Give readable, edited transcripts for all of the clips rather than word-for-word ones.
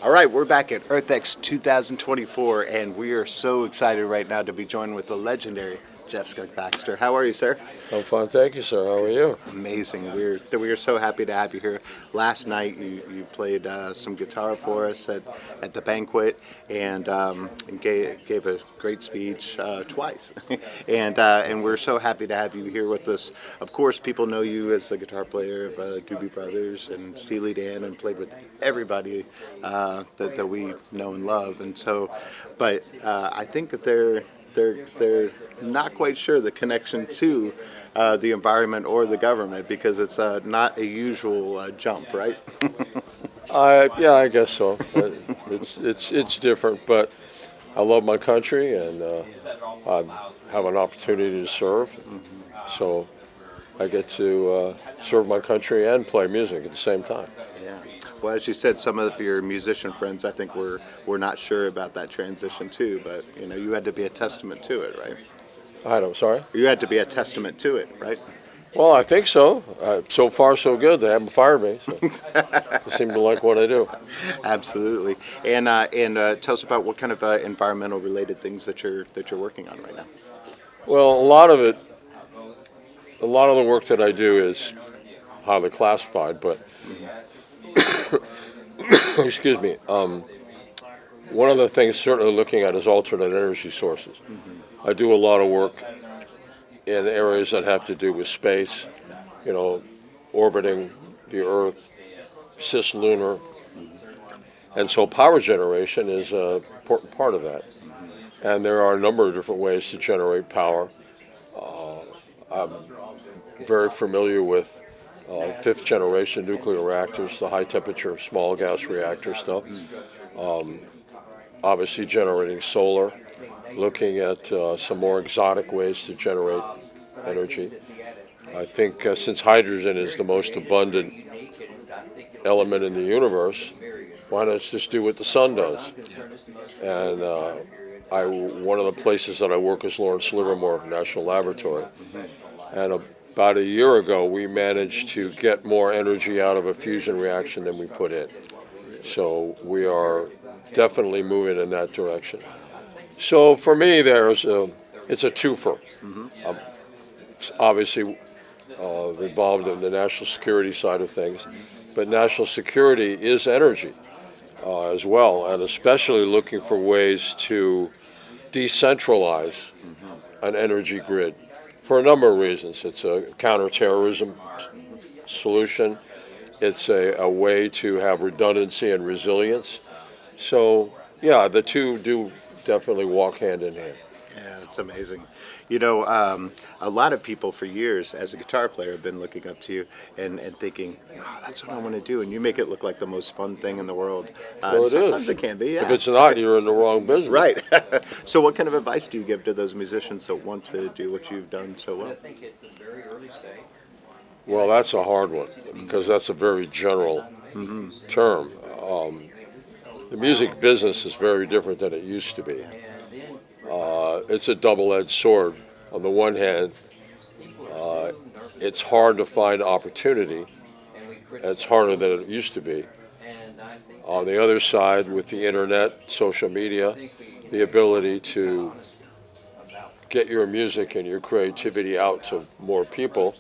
All right, we're back at EarthX 2024, and we are so excited right now to be joined with the legendary Jeff Skunk Baxter. How are you, sir? I'm fine, thank you, sir. How are you? Amazing. We are so happy to have you here. Last night, you played some guitar for us at the banquet, and gave a great speech twice. And we're so happy to have you here with us. Of course, people know you as the guitar player of Doobie Brothers and Steely Dan, and played with everybody that we know and love. And so, but I think that they're not quite sure the connection to the environment or the government, because it's not a usual jump, right? I guess so. It's different, but I love my country, and I have an opportunity to serve. So I get to serve my country and play music at the same time. Yeah. Well, as you said, some of your musician friends, I think, were not sure about that transition too. But you had to be a testament to it, right? I'm sorry. You had to be a testament to it, right? Well, I think so. So far, so good. They haven't fired me. So they seem to like what I do. Absolutely. And tell us about what kind of environmental related things that you're working on right now. Well, a lot of the work that I do is highly classified, but excuse me. One of the things certainly looking at is alternate energy sources. I do a lot of work in areas that have to do with space, orbiting the Earth, cislunar, and so power generation is an important part of that. And there are a number of different ways to generate power. I'm very familiar with fifth generation nuclear reactors, the high temperature small gas reactor stuff. Obviously generating solar, looking at some more exotic ways to generate energy. I think since hydrogen is the most abundant element in the universe, why not just do what the sun does? And one of the places that I work is Lawrence Livermore National Laboratory. And about a year ago, we managed to get more energy out of a fusion reaction than we put in. So we are definitely moving in that direction. So for me, it's a twofer. I'm obviously involved in the national security side of things, but national security is energy as well, and especially looking for ways to decentralize an energy grid for a number of reasons. It's a counterterrorism solution. It's a way to have redundancy and resilience. So, yeah, the two do definitely walk hand in hand. Yeah, it's amazing. A lot of people for years, as a guitar player, have been looking up to you and thinking, oh, that's what I want to do. And you make it look like the most fun thing in the world. Well, it sometimes is. it can be, yeah. If it's not, you're in the wrong business. Right. So what kind of advice do you give to those musicians that want to do what you've done so well? Well, that's a hard one because that's a very general term. The music business is very different than it used to be. It's a double-edged sword. On the one hand, it's hard to find opportunity. It's harder than it used to be. On the other side, with the internet, social media, the ability to get your music and your creativity out to more people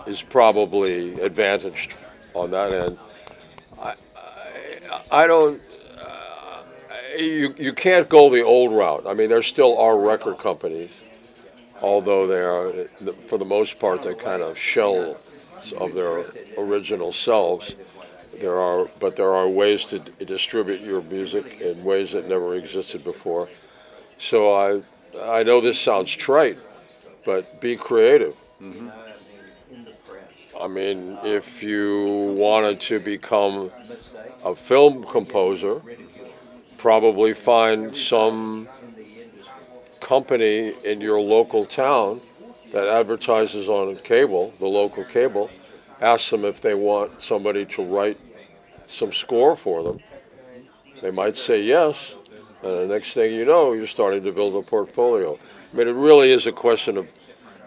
is probably advantaged on that end. I don't. You can't go the old route. I mean, there still are record companies, although they are, for the most part, they kind of shell of their original selves. But there are ways to distribute your music in ways that never existed before. So I know this sounds trite, but be creative. I mean, if you wanted to become a film composer, probably find some company in your local town that advertises on cable, the local cable, ask them if they want somebody to write some score for them. They might say yes, and the next thing you know, you're starting to build a portfolio. I mean, it really is a question of,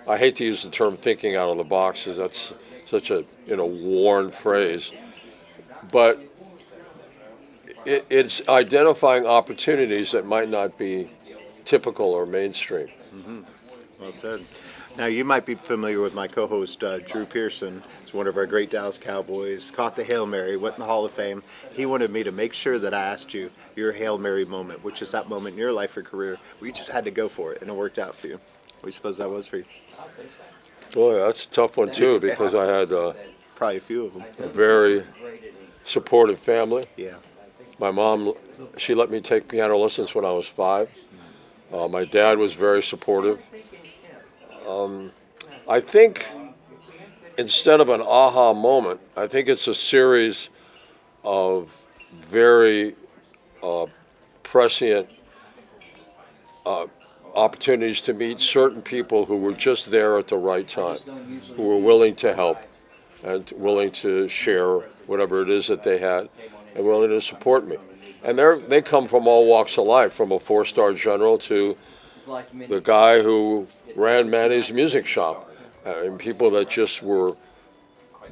I hate to use the term thinking out of the box, because that's such a worn phrase, but it's identifying opportunities that might not be typical or mainstream. Well said. Now, you might be familiar with my co-host, Drew Pearson. He's one of our great Dallas Cowboys. Caught the Hail Mary, went in the Hall of Fame. He wanted me to make sure that I asked you your Hail Mary moment, which is that moment in your life or career where you just had to go for it, and it worked out for you. What do you suppose that was for you? Boy, that's a tough one too, because I had Probably a few of them. a very supportive family. Yeah. My mom, she let me take piano lessons when I was 5. My dad was very supportive. I think instead of an aha moment, I think it's a series of very prescient opportunities to meet certain people who were just there at the right time, who were willing to help and willing to share whatever it is that they had and willing to support me. And they come from all walks of life, from a 4-star general to the guy who ran Manny's music shop, and people that just were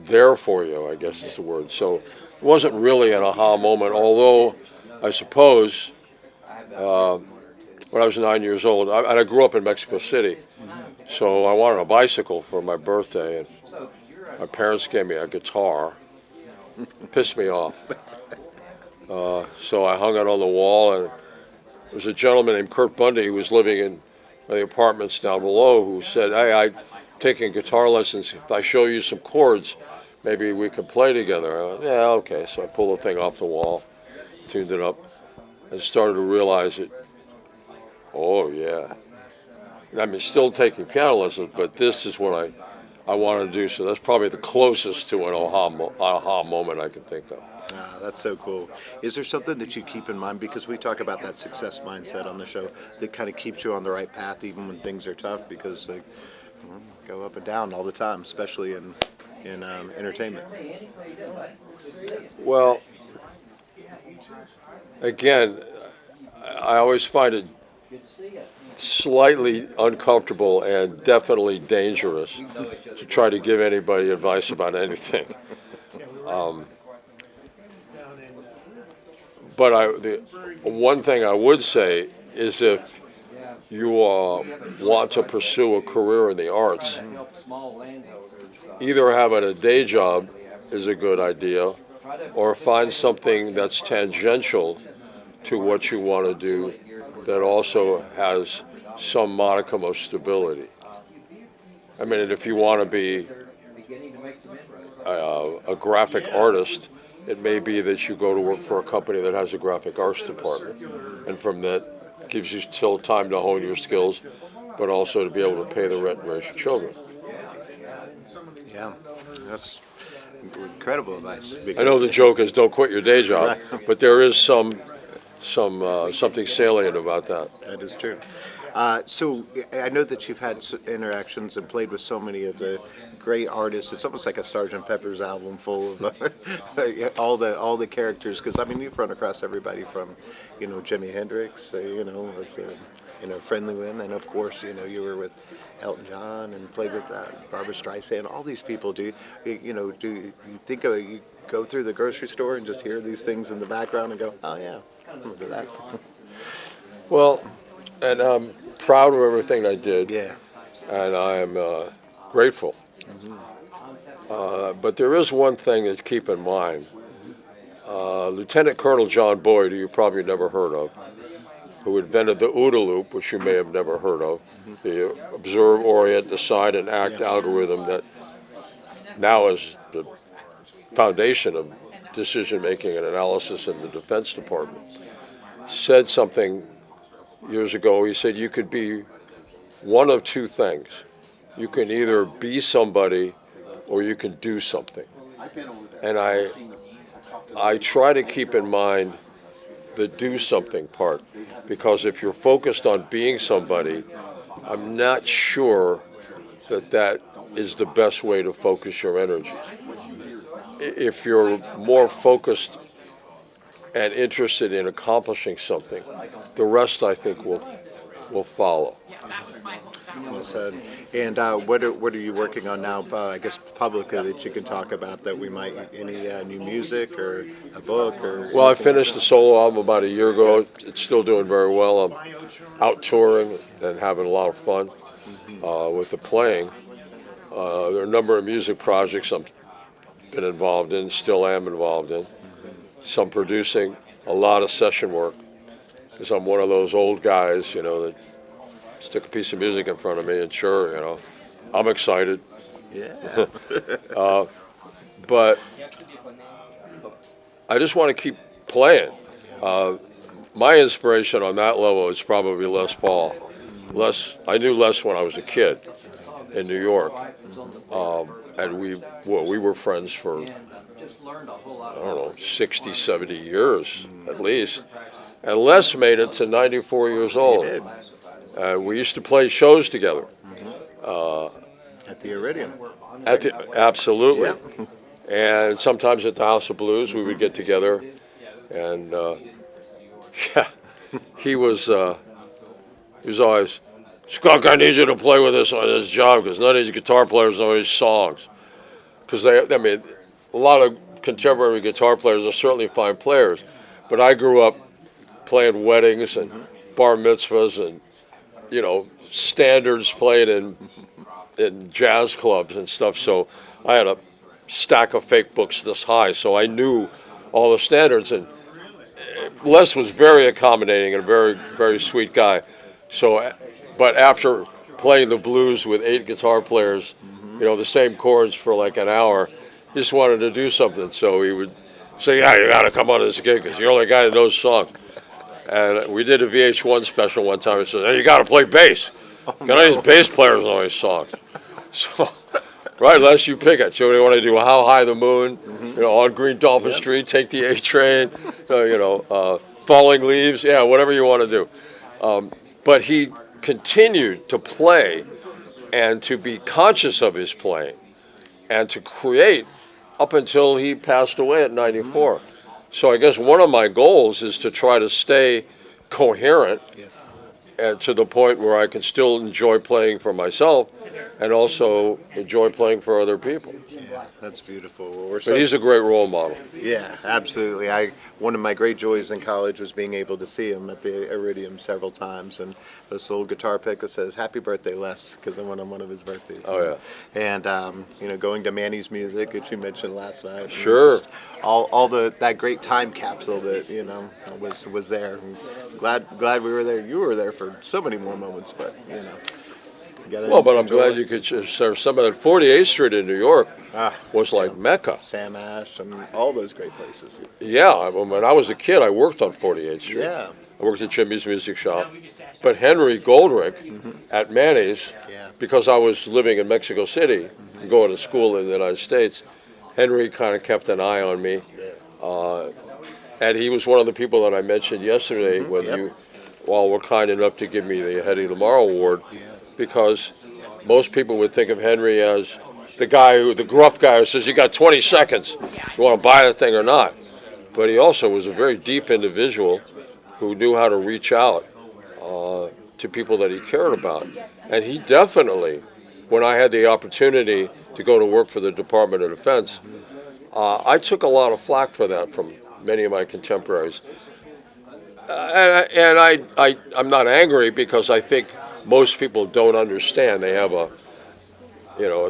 there for you, I guess is the word. So it wasn't really an aha moment, although I suppose when I was 9 years old, I grew up in Mexico City, so I wanted a bicycle for my birthday, and my parents gave me a guitar. Pissed me off. So I hung it on the wall, and there was a gentleman named Kurt Bundy who was living in the apartments down below who said, "Hey, I'm taking guitar lessons. If I show you some chords, maybe we could play together." I went, "Yeah, okay." So I pulled the thing off the wall, tuned it up, and started to realize it. Oh, yeah. I mean, still taking piano lessons, but this is what I want to do. So that's probably the closest to an aha moment I can think of. That's so cool. Is there something that you keep in mind? Because we talk about that success mindset on the show that kind of keeps you on the right path even when things are tough, because they go up and down all the time, especially in entertainment. Well, again, I always find it slightly uncomfortable and definitely dangerous to try to give anybody advice about anything. But the one thing I would say is if you want to pursue a career in the arts, either having a day job is a good idea, or find something that's tangential to what you want to do that also has some modicum of stability. I mean, if you want to be a graphic artist, it may be that you go to work for a company that has a graphic arts department, and from that gives you still time to hone your skills, but also to be able to pay the rent and raise your children. Yeah, that's incredible advice. I know the joke is don't quit your day job, but there is something salient about that. That is true. So I know that you've had interactions and played with so many of the great artists. It's almost like a Sgt. Pepper's album full of all the characters. Because I mean, you've run across everybody from, Jimi Hendrix, Friendly Wind, and of course, you were with Elton John and played with Barbra Streisand. All these people, do you think of you go through the grocery store and just hear these things in the background and go, oh yeah, I remember that. Well, and I'm proud of everything I did. Yeah. And I am grateful. But there is one thing to keep in mind. Lieutenant Colonel John Boyd, who you probably never heard of, who invented the OODA loop, which you may have never heard of, the observe, orient, decide, and act algorithm that now is the foundation of decision-making and analysis in the Defense Department, said something years ago. He said you could be one of two things. You can either be somebody or you can do something. And I try to keep in mind the do something part, because if you're focused on being somebody, I'm not sure that is the best way to focus your energy. If you're more focused and interested in accomplishing something, the rest I think will follow. Well said. And what are you working on now? I guess publicly that you can talk about that we might any new music or a book or Well, I anything like finished the that? solo album about a year ago. It's still doing very well. I'm out touring and having a lot of fun with the playing. There are a number of music projects I've been involved in, still am involved in. Some producing, a lot of session work, because I'm one of those old guys, that stick a piece of music in front of me and sure, I'm excited. Yeah. But I just want to keep playing. My inspiration on that level is probably Les Paul. I knew Les when I was a kid in New York, and we were friends for, I don't know, 60, 70 years at least. And Les made it to 94 years old. He did. We used to play shows together. At the Iridium. Absolutely. Yeah. And sometimes at the House of Blues we would get together, and yeah, he was always, Skunk, I need you to play with us on this job because none of these guitar players know these songs. Because a lot of contemporary guitar players are certainly fine players, but I grew up playing weddings and bar mitzvahs and standards played in jazz clubs and stuff. So I had a stack of fake books this high, so I knew all the standards. And Les was very accommodating and a very, very sweet guy. So, but after playing the blues with 8 guitar players, the same chords for like an hour, he just wanted to do something. So he would say, "Yeah, you got to come on to this gig because you're the only guy that knows songs." And we did a VH1 special one time. He said, "Hey, you got to play bass. None of these bass players know these songs." So, right, Les, you pick it. So what do you want to do? How High the Moon? On Green Dolphin Street, Take the A Train. Falling Leaves. Yeah, whatever you want to do. But he continued to play and to be conscious of his playing and to create up until he passed away at 94. So I guess one of my goals is to try to stay coherent Yes. and to the point where I can still enjoy playing for myself and also enjoy playing for other people. Yeah, that's beautiful. Well, But he's a great role model. yeah, absolutely. One of my great joys in college was being able to see him at the Iridium several times, and this little guitar pick that says "Happy Birthday, Les," because I went on one of his birthdays. Oh, yeah. And going to Manny's music, which you mentioned last night. Sure. Just all that great time capsule that was there. And glad we were there. You were there for so many more moments, but Well, but I'm glad you could share some of that. 48th Street in New York was like Mecca. Sam Ash and all those great places. Yeah, when I was a kid, I worked on 48th Street. Yeah. I worked at Jimmy's Music Shop. But Henry Goldrick at Manny's, Yeah. because I was living in Mexico City, going to school in the United States, Henry kind of kept an eye on me. And he was one of the people that I mentioned yesterday when Yep. you all were kind enough to give me the Hedy Lamarr Award, Yes. because most people would think of Henry as the gruff guy who says, "You got 20 seconds. You want to buy the thing or not?" But he also was a very deep individual who knew how to reach out to people that he cared about. And he definitely, when I had the opportunity to go to work for the Department of Defense, I took a lot of flack for that from many of my contemporaries. And I'm not angry because I think most people don't understand. They have a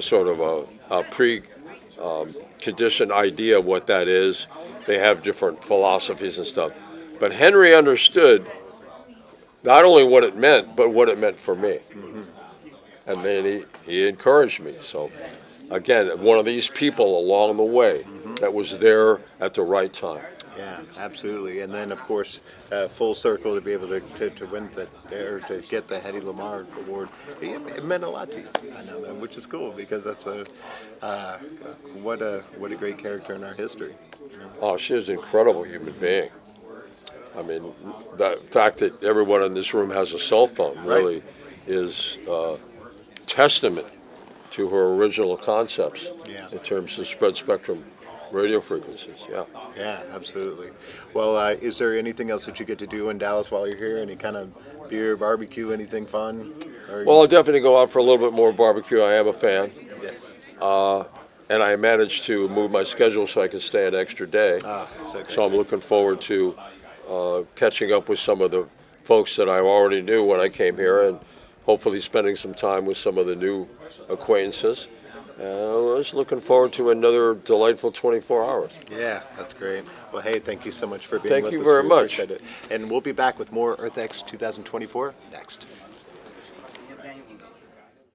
sort of a pre-conditioned idea of what that is. They have different philosophies and stuff. But Henry understood not only what it meant, but what it meant for me. And then he encouraged me. So, again, one of these people along the way that was there at the right time. Yeah, absolutely. And then, of course, full circle to be able to win or to get the Hedy Lamarr Award. It meant a lot to you. I know that, which is cool because that's what a great character in our history. Oh, she is an incredible human being. I mean, the fact that everyone in this room has a cell phone really is testament to her original concepts Yeah. in terms of spread spectrum Radio frequencies, yeah. Yeah, absolutely. Well, is there anything else that you get to do in Dallas while you're here? Any kind of beer, barbecue, anything fun? Or Well, I'll definitely go out for a little bit more barbecue. I am a fan. yes. And I managed to move my schedule so I can stay an extra day. That's so great. So I'm looking forward to catching up with some of the folks that I already knew when I came here, and hopefully spending some time with some of the new acquaintances. I was looking forward to another delightful 24 hours. Yeah, that's great. Well, hey, thank you so much for being Thank with you us. very We much. appreciate it. And we'll be back with more EarthX 2024 next.